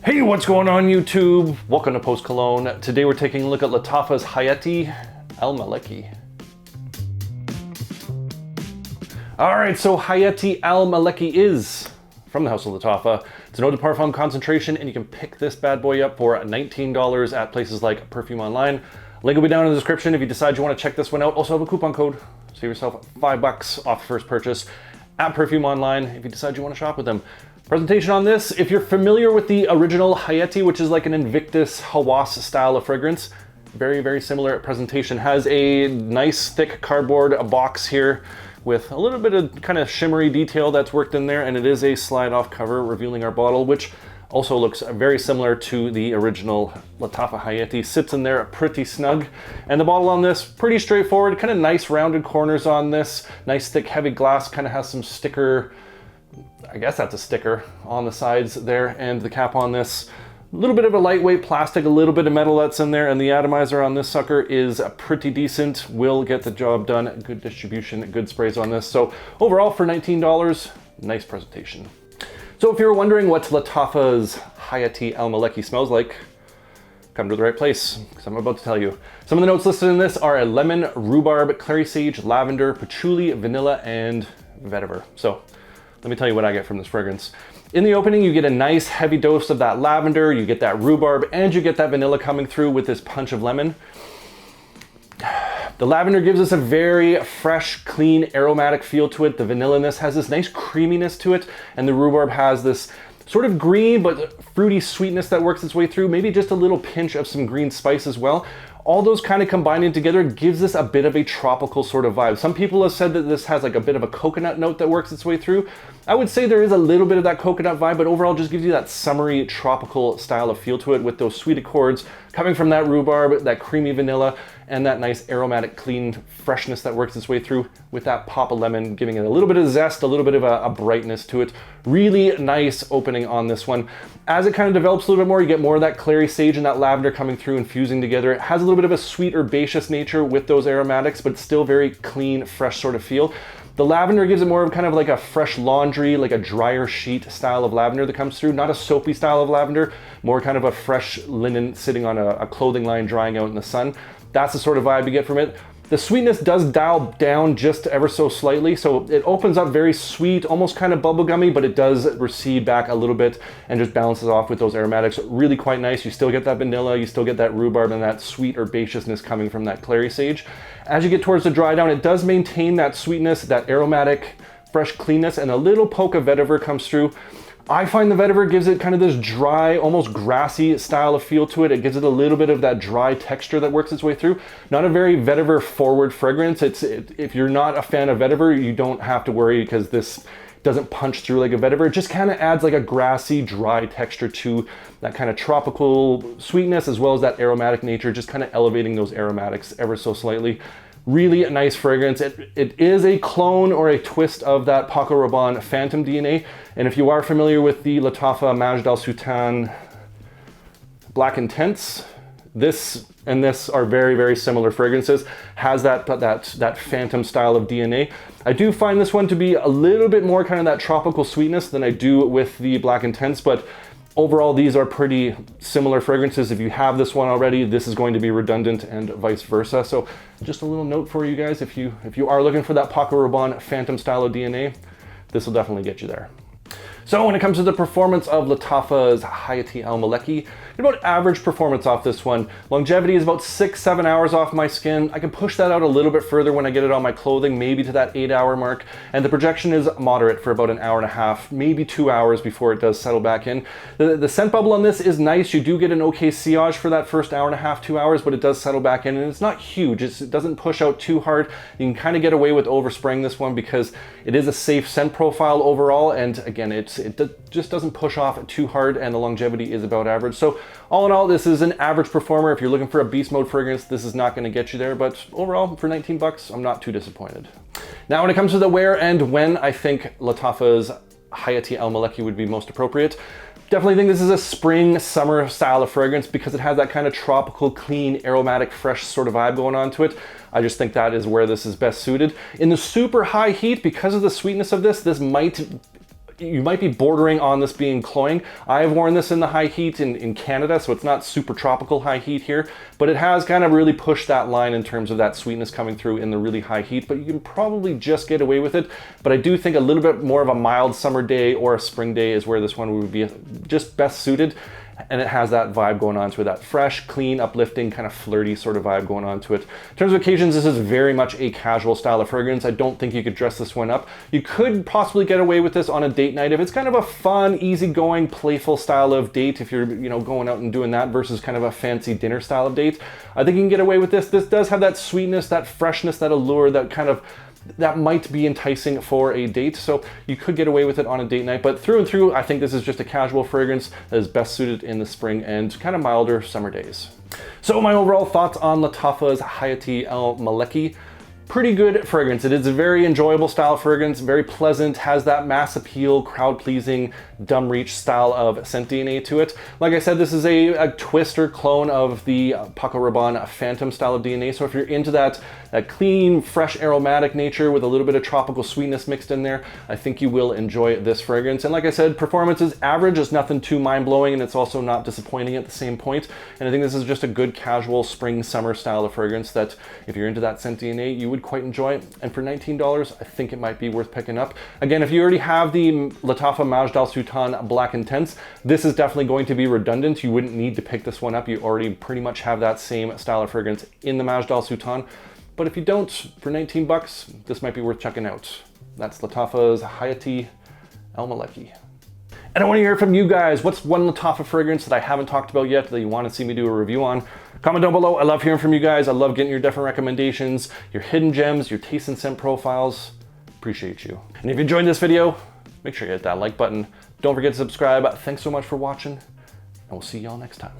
Hey, what's going on YouTube? Welcome to Post Cologne. Today we're taking a look at Lattafa Hayaati Al Maleky. Alright, so Hayaati Al Maleky is from the House of Lattafa. It's an eau de parfum concentration, and you can pick this bad boy up for $19 at places like Perfume Online. Link will be down in the description if you decide you want to check this one out. Also have a coupon code. Save yourself $5 off first purchase at Perfume Online if you decide you want to shop with them. Presentation on this, if you're familiar with the original Hayaati, which is like an Invictus hawas style of fragrance, very, very similar presentation. Has a nice thick cardboard box here with a little bit of kind of shimmery detail that's worked in there, and it is a slide off cover revealing our bottle, which also looks very similar to the original Lattafa Hayaati. Sits in there pretty snug. And the bottle on this, pretty straightforward, kind of nice rounded corners on this. Nice thick heavy glass, kind of has some sticker, I guess that's a sticker on the sides there, and the cap on this. A little bit of a lightweight plastic, a little bit of metal that's in there, and the atomizer on this sucker is pretty decent. Will get the job done. Good distribution, good sprays on this. So overall for $19, nice presentation. So if you're wondering what Lattafa's Hayaati Al Maleky smells like, come to the right place, because I'm about to tell you. Some of the notes listed in this are a lemon, rhubarb, clary sage, lavender, patchouli, vanilla, and vetiver. So let me tell you what I get from this fragrance. In the opening, you get a nice heavy dose of that lavender, you get that rhubarb, and you get that vanilla coming through with this punch of lemon. The lavender gives us a very fresh, clean, aromatic feel to it. The vanilla in this has this nice creaminess to it, and the rhubarb has this sort of green but fruity sweetness that works its way through. Maybe just a little pinch of some green spice as well. All those kind of combining together gives this a bit of a tropical sort of vibe. Some people have said that this has like a bit of a coconut note that works its way through. I would say there is a little bit of that coconut vibe, but overall just gives you that summery tropical style of feel to it with those sweet accords coming from that rhubarb, that creamy vanilla, and that nice aromatic clean freshness that works its way through with that pop of lemon, giving it a little bit of zest, a little bit of a brightness to it. Really nice opening on this one. As it kind of develops a little bit more, you get more of that clary sage and that lavender coming through and fusing together. It has a little bit of a sweet herbaceous nature with those aromatics, but still very clean, fresh sort of feel. The lavender gives it more of kind of like a fresh laundry, like a drier sheet style of lavender that comes through. Not a soapy style of lavender, more kind of a fresh linen sitting on a clothing line drying out in the sun. That's the sort of vibe you get from it. The sweetness does dial down just ever so slightly, so it opens up very sweet, almost kind of bubblegummy, but it does recede back a little bit and just balances off with those aromatics. Really quite nice. You still get that vanilla, you still get that rhubarb and that sweet herbaceousness coming from that clary sage. As you get towards the dry down, it does maintain that sweetness, that aromatic, fresh cleanness, and a little poke of vetiver comes through. I find the vetiver gives it kind of this dry, almost grassy style of feel to it. It gives it a little bit of that dry texture that works its way through. Not a very vetiver forward fragrance. If you're not a fan of vetiver, you don't have to worry because this doesn't punch through like a vetiver. It just kind of adds like a grassy, dry texture to that kind of tropical sweetness as well as that aromatic nature, just kind of elevating those aromatics ever so slightly. Really nice fragrance. It is a clone or a twist of that Paco Rabanne Phantom DNA. And if you are familiar with the Lattafa Majd al Sultan Black Intense, this and this are very, very similar fragrances. Has that Phantom style of DNA. I do find this one to be a little bit more kind of that tropical sweetness than I do with the Black Intense, but overall, these are pretty similar fragrances. If you have this one already, this is going to be redundant and vice versa. So just a little note for you guys, if you are looking for that Paco Rabanne Phantom style of DNA, this will definitely get you there. So when it comes to the performance of Lattafa's Hayaati Al Maleky, about average performance off this one. Longevity is about 6-7 hours off my skin. I can push that out a little bit further when I get it on my clothing, maybe to that 8-hour mark. And the projection is moderate for about an hour and a half, maybe 2 hours before it does settle back in. The scent bubble on this is nice. You do get an okay sillage for that first hour and a half, 2 hours, but it does settle back in, and it's not huge. It doesn't push out too hard. You can kind of get away with overspraying this one because it is a safe scent profile overall, and again, it just doesn't push off too hard, and the longevity is about average. So all in all, this is an average performer. If you're looking for a beast mode fragrance, this is not going to get you there, but overall, for 19 bucks, I'm not too disappointed. Now, when it comes to the where and when, I think Lattafa's Hayaati Al Maleky would be most appropriate. Definitely think this is a spring, summer style of fragrance because it has that kind of tropical, clean, aromatic, fresh sort of vibe going on to it. I just think that is where this is best suited. In the super high heat, because of the sweetness of this, this might you might be bordering on this being cloying. I've worn this in the high heat in Canada, so it's not super tropical high heat here, but it has kind of really pushed that line in terms of that sweetness coming through in the really high heat, but you can probably just get away with it. But I do think a little bit more of a mild summer day or a spring day is where this one would be just best suited. And it has that vibe going on to it, that fresh, clean, uplifting, kind of flirty sort of vibe going on to it. In terms of occasions, this is very much a casual style of fragrance. I don't think you could dress this one up. You could possibly get away with this on a date night if it's kind of a fun, easygoing, playful style of date, if you're, you know, going out and doing that versus kind of a fancy dinner style of date. I think you can get away with this. This does have that sweetness, that freshness, that allure, that kind of that might be enticing for a date, so you could get away with it on a date night. But through and through, I think this is just a casual fragrance that is best suited in the spring and kind of milder summer days. So my overall thoughts on Lattafa's Hayaati Al Maleky. Pretty good fragrance. It is a very enjoyable style of fragrance, very pleasant, has that mass appeal, crowd-pleasing, dumb reach style of scent DNA to it. Like I said, this is a twist or clone of the Paco Rabanne Phantom style of DNA, so if you're into that clean, fresh, aromatic nature with a little bit of tropical sweetness mixed in there, I think you will enjoy this fragrance. And like I said, performance is average, it's nothing too mind-blowing, and it's also not disappointing at the same point. And I think this is just a good casual spring, summer style of fragrance that if you're into that scent DNA, you would quite enjoy. And for $19, I think it might be worth picking up. Again, if you already have the Lattafa Majd Al Sultan Black Intense, this is definitely going to be redundant. You wouldn't need to pick this one up. You already pretty much have that same style of fragrance in the Majd Al Sultan. But if you don't, for 19 bucks, this might be worth checking out. That's Lattafa's Hayaati Al Maleky. And I want to hear from you guys. What's one Lattafa fragrance that I haven't talked about yet that you want to see me do a review on? Comment down below. I love hearing from you guys. I love getting your different recommendations, your hidden gems, your taste and scent profiles. Appreciate you. And if you enjoyed this video, make sure you hit that like button. Don't forget to subscribe. Thanks so much for watching, and we'll see y'all next time.